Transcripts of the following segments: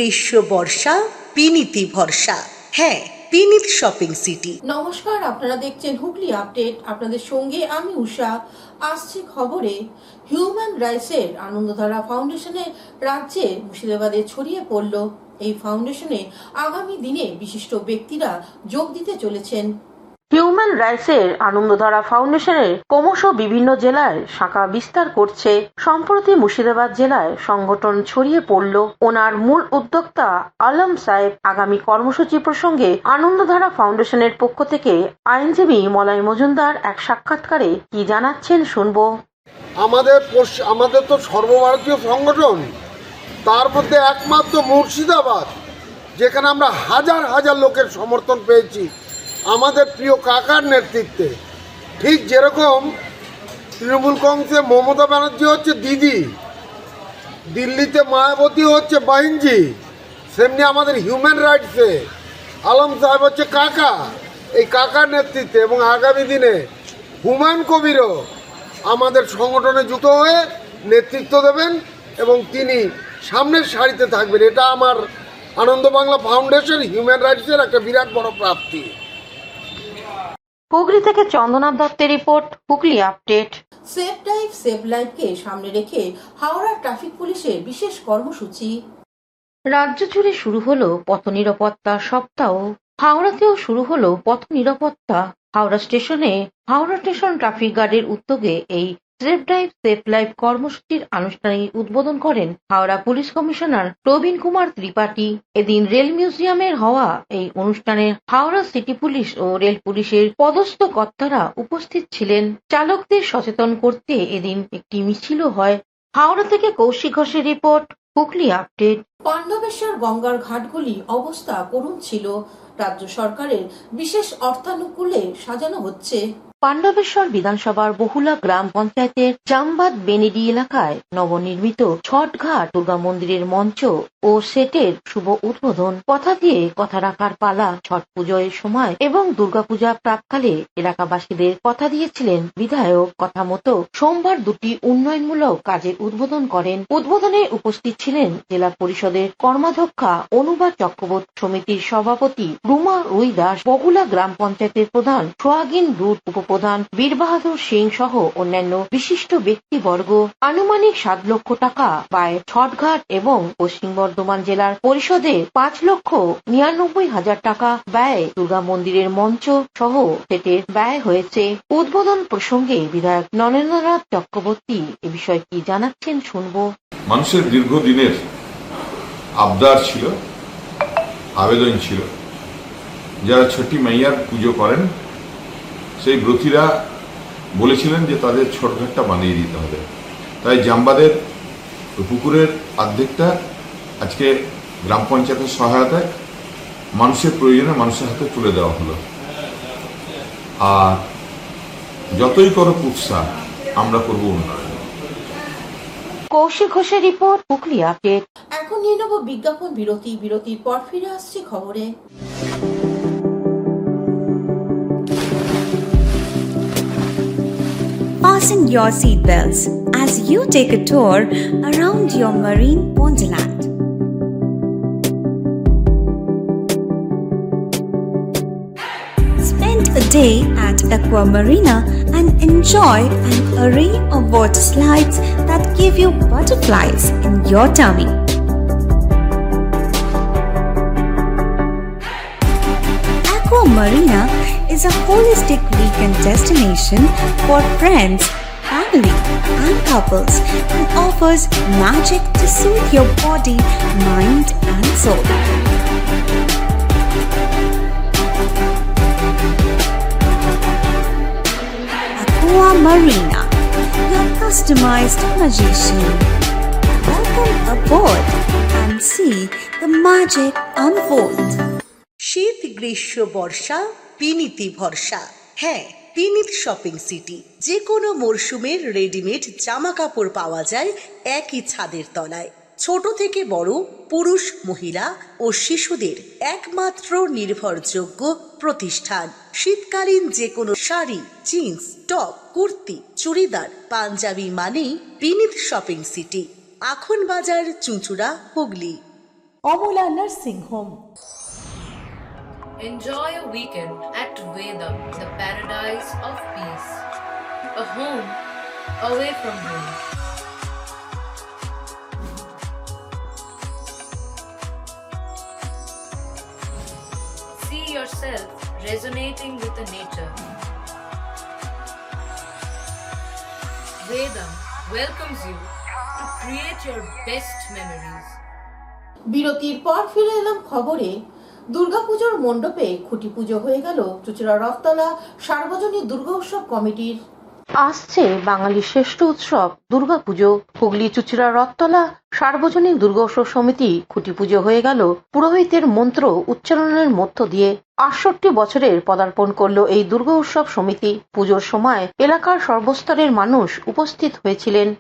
গ্রীষ্ম বর্ষা বিনীতি ভরসা। হ্যাঁ, বিনীত শপিং সিটি। নমস্কার, আপনারা দেখছেন হুগলি আপডেট। আপনাদের সঙ্গে আমি উষা। আসছে খবরে, হিউম্যান রাইটসের আনন্দধারা ফাউন্ডেশনের রাজ্যে মুর্শিদাবাদে ছড়িয়ে পড়ল। এই ফাউন্ডেশনে আগামী দিনে বিশিষ্ট ব্যক্তিরা যোগ দিতে চলেছেন। হিউম্যান রাইটসের আনন্দধারা ফাউন্ডেশনের ক্রমশ বিভিন্ন জেলায় শাখা বিস্তার করছে। সম্প্রতি মুর্শিদাবাদ জেলায় সংগঠন ছড়িয়ে পড়ল। ওনার মূল উদ্যোক্তা আলম সাহেব আগামী কর্মসূচি প্রসঙ্গে আনন্দধারা ফাউন্ডেশনের পক্ষ থেকে আইনজীবী মলয় মজুমদার এক সাক্ষাৎকারে কি জানাচ্ছেন শুনবো। আমাদের তো সর্বভারতীয় সংগঠন, তার মধ্যে একমাত্র মুর্শিদাবাদ, যেখানে আমরা হাজার হাজার লোকের সমর্থন পেয়েছি আমাদের প্রিয় কাকার নেতৃত্বে। ঠিক যেরকম তৃণমূল কংগ্রেসে মমতা ব্যানার্জি হচ্ছে দিদি, দিল্লিতে মায়াবতী হচ্ছে বাহিনজি, সেমনি আমাদের হিউম্যান রাইটসে আলম সাহেব হচ্ছে কাকা। এই কাকার নেতৃত্বে এবং আগামী দিনে হুমায়ুন কবিরও আমাদের সংগঠনে যুক্ত হয়ে নেতৃত্ব দেবেন এবং তিনি সামনের সারিতে থাকবেন। এটা আমার আনন্দ বাংলা ফাউন্ডেশন হিউম্যান রাইটসের একটা বিরাট বড় প্রাপ্তি। হুগলি থেকে চন্দনা দত্তের report, Hooghly update. Save drive save লাইফকে সামনে রেখে হাওড়া ট্রাফিক পুলিশের বিশেষ কর্মসূচি। রাজ্য জুড়ে শুরু হলো পথ নিরাপত্তা সপ্তাহ। হাওড়াতেও শুরু হলো পথ নিরাপত্তা। হাওড়া স্টেশন ট্রাফিক গার্ডের উদ্যোগে এই সেভ ড্রাইভ সেভ লাইফ কর্মসূচির আনুষ্ঠানিক উদ্বোধন করেন হাওড়া পুলিশ কমিশনার প্রবীণ কুমার ত্রিপাঠী। এদিন রেল মিউজিয়ামের হওয়া এই অনুষ্ঠানে হাওড়া সিটি পুলিশ ও রেল পুলিশের পদস্থ কর্তারা উপস্থিত ছিলেন। চালকদের সচেতন করতে এদিন একটি মিছিলও হয়। হাওড়া থেকে কৌশিক ঘোষের রিপোর্ট, হুগলি আপডেট। পাণ্ডবেশ্বর গঙ্গার ঘাটগুলি অবস্থা করুণ ছিল। রাজ্য সরকারের বিশেষ অর্থানুকূলে সাজানো হচ্ছে। পাণ্ডবেশ্বর বিধানসভার বহুলা গ্রাম পঞ্চায়েতের জামবাদ বেনেডি এলাকায় নবনির্মিত ছটঘাট দুর্গা মন্দিরের মঞ্চ ও সেটের শুভ উদ্বোধন। কথা দিয়ে কথা রাখার পালা ছট পুজোর সময় এবং দুর্গাপূজা প্রাককালে এলাকাবাসীদের কথা দিয়েছিলেন বিধায়ক। কথা মতো সোমবার দুটি উন্নয়নমূলক কাজের উদ্বোধন করেন। উদ্বোধনে উপস্থিত ছিলেন জেলা পরিষদের কর্মাধ্যক্ষা অনুবা চক্রবর্তী, সমিতির সভাপতি রুমা রুই দাস, বহুলা গ্রাম পঞ্চায়েতের প্রধান সোহাগিন রুট, উপপ্রধান বীরবাহাদুর সিং সহ অন্যান্য বিশিষ্ট ব্যক্তিবর্গ। আনুমানিক 7 লক্ষ টাকা ব্যয় ছটঘাট এবং পশ্চিম বর্ধমান জেলার পরিষদে 5,99,000 টাকা ব্যয় দুর্গা মন্দিরের মঞ্চ সহ সেটের ব্যয় হয়েছে। উদ্বোধন প্রসঙ্গে বিধায়ক নরেন্দ্রনাথ চক্রবর্তী এ বিষয়ে কি জানাচ্ছেন শুনবো। মানুষের দীর্ঘদিনের আবদার ছিল, আবেদন ছিল, যারা ছটি মাইয়ার পুজো করেন সেই ব্রতীরা বলেছিলেন যে তাদের ছটঘাটটা বানিয়ে দিতে হবে। তাই জামবাদের পুকুরের অর্ধেকটা আজকে গ্রাম পঞ্চায়েতের সহায়তায় মানুষের প্রয়োজনে মানুষের হাতে তুলে দেওয়া হলো। আর যতই করো উৎসাহ, আমরা করব উন্নয়ন। কৌশিক ঘোষের রিপোর্ট, হুগলি আপডেট। এখন নিয়ে নেব বিজ্ঞাপন বিরতি। বিরতির পর ফিরে আসছি খবরে। Fasten your seatbelts as you take a tour around your marine wonderland. Spend a day at Aqua Marina and enjoy an array of water slides that give you butterflies in your tummy. Aqua Marina is a holistic weekend destination for friends, family, and couples and offers magic to soothe your body, mind, and soul. Aqua Marina, your customized magician. Welcome aboard and see the magic unfold. শীত গ্রীষ্ম বর্ষা বিনীতি ভরসা। হ্যাঁ, বিনীত shopping city. যে কোনো মরশুমের readymade জামা কাপড় পাওয়া যায় একই ছাদের তলায়। ছোট থেকে বড়, পুরুষ, মহিলা ও শিশুদের একমাত্র নির্ভরযোগ্য প্রতিষ্ঠান। শীতকালীন যে কোনো শাড়ি, জিন্স, টপ, কুর্তি, চুড়িদার, পাঞ্জাবি মানেই বিনীত শপিং সিটি। আখন বাজার, চুঁচুড়া, Hooghly. Amala nursing home. Enjoy a weekend at Vedam, the paradise of peace. A home away from home. See yourself resonating with the nature. Vedam welcomes you to create your best memories. বিরতির পর ফিরে এলাম খবরে। দুর্গাপুজোর মণ্ডপে খুঁটি পুজো হয়ে গেল চুঁচুড়া রথতলা সার্বজনীন দুর্গা উৎসব কমিটির। আসছে বাঙালির শ্রেষ্ঠ উৎসব দুর্গাপুজো। হুগলি চুঁচুড়া রথতলা সার্বজনীন দুর্গা উৎসব সমিতি খুঁটি পুজো হয়ে গেল পুরোহিতের মন্ত্র উচ্চারণের মধ্য দিয়ে। ৬৮ বছরের পদার্পণ করলো এই দুর্গা উৎসব সমিতি। পুজোর সময় এলাকার সর্বস্তরের মানুষ উপস্থিত হয়েছিলেন।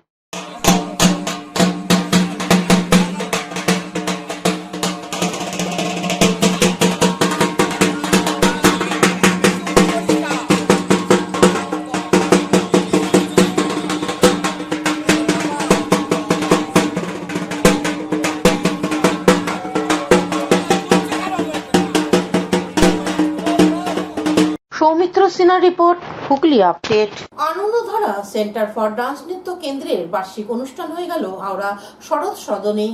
সৌমিত্র সিনহার report, Hooghly update. Anandadhara centre for dance নৃত্য কেন্দ্রের বার্ষিক অনুষ্ঠান হয়ে গেল হাওড়া শরৎ সদনে।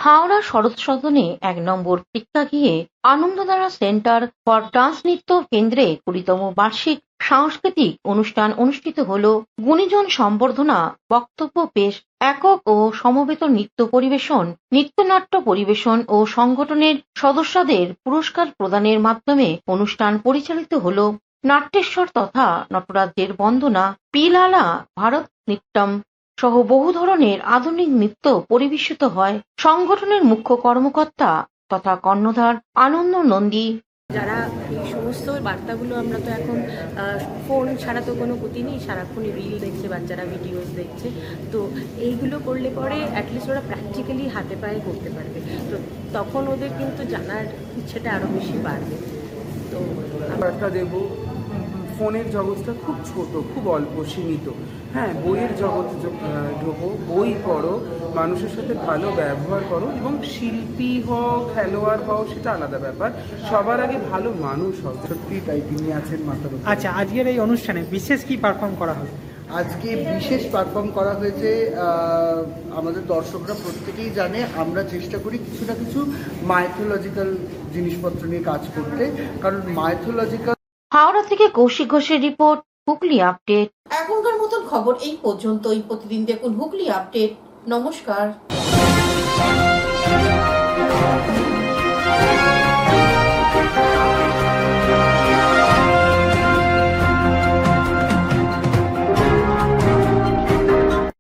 হাওড়া শরৎ সদনে ১ নম্বর প্রেক্ষাগৃহে আনন্দধারা সেন্টার ফর ডান্স নৃত্য কেন্দ্রে ২০তম বার্ষিক সাংস্কৃতিক অনুষ্ঠান অনুষ্ঠিত হল। গুণীজন সম্বর্ধনা, বক্তব্য পেশ, একক ও সমবেত নৃত্য পরিবেশন, নৃত্যনাট্য পরিবেশন ও সংগঠনের সদস্যদের পুরস্কার প্রদানের মাধ্যমে অনুষ্ঠান পরিচালিত হল। নাট্যেশ্বর তথা নটরাজ্যের বন্দনা, পিলালা, ভারত নৃত্যম সহ বহু ধরনের আধুনিক নৃত্য পরিবেশিত হয়। সংগঠনের মুখ্য কর্মকর্তা তথা কর্ণধার আনন্দ নন্দী। যারা এই সমস্ত বার্তাগুলো, আমরা তো এখন ফোন ছাড়া তো কোনো গতি নেই, সারাক্ষণ রিল দেখছে বাচ্চারা, ভিডিওস দেখছে, তো এইগুলো করলে পরে অ্যাটলিস্ট ওরা প্র্যাকটিক্যালি হাতে পায়ে করতে পারবে, তো তখন ওদের কিন্তু জানার ইচ্ছেটা আরও বেশি বাড়বে। তো একটা দেবো, ফোনের জগৎটা খুব ছোট, খুব অল্প সীমিত। হ্যাঁ, বইয়ের জগতে ঢোকো, বই পড়ো, মানুষের সাথে ভালো ব্যবহার করো, এবং শিল্পী হও, খেলোয়াড় হও, সেটা আলাদা ব্যাপার। সবার আগে ভালো মানুষ হও। সত্যি তাই, তিনি আছেন মাতার উপর। আচ্ছা, আজকের এই অনুষ্ঠানে বিশেষ কি পারফর্ম করা হবে? আজকে বিশেষ পারফর্ম করা হয়েছে। আমাদের দর্শকরা প্রত্যেকেই জানে আমরা চেষ্টা করি কিছু না কিছু মাইথোলজিক্যাল জিনিসপত্র নিয়ে কাজ করতে, কারণ মাইথোলজিক্যাল। হাওড়া থেকে কৌশিক ঘোষের রিপোর্ট, হুগলি আপডেট। এখনকার মতন খবর এই পর্যন্তই। প্রতিদিন দেখুন হুগলি আপডেট। নমস্কার।